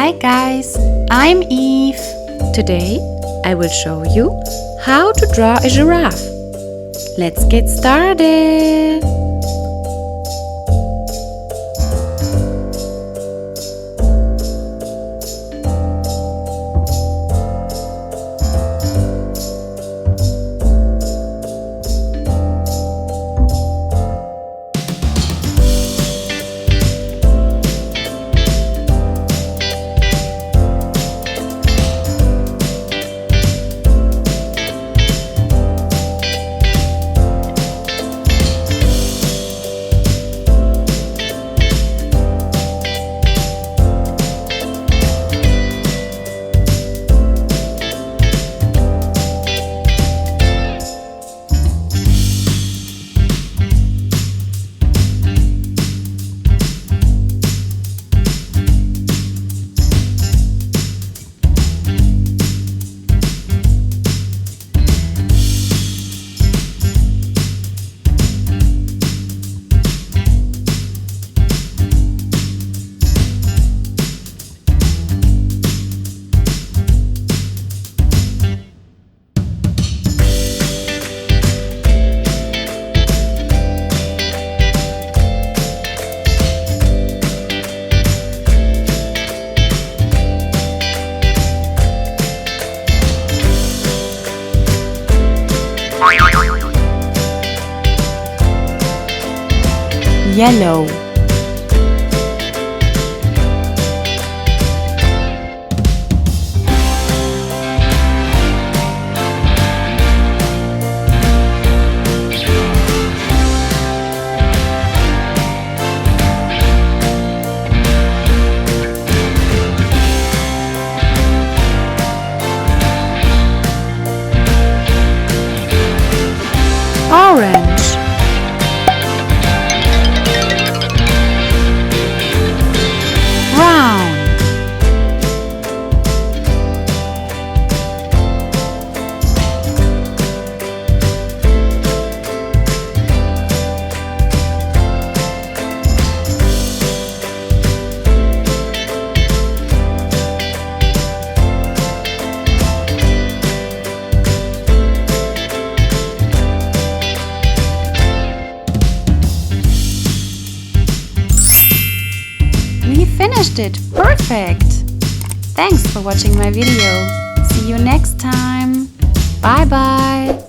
Hi guys, I'm Eve. Today I will show you how to draw a giraffe. Let's get started. Yellow, orange, brown, we finished it! Perfect! Thanks for watching my video. See you next time. Bye bye!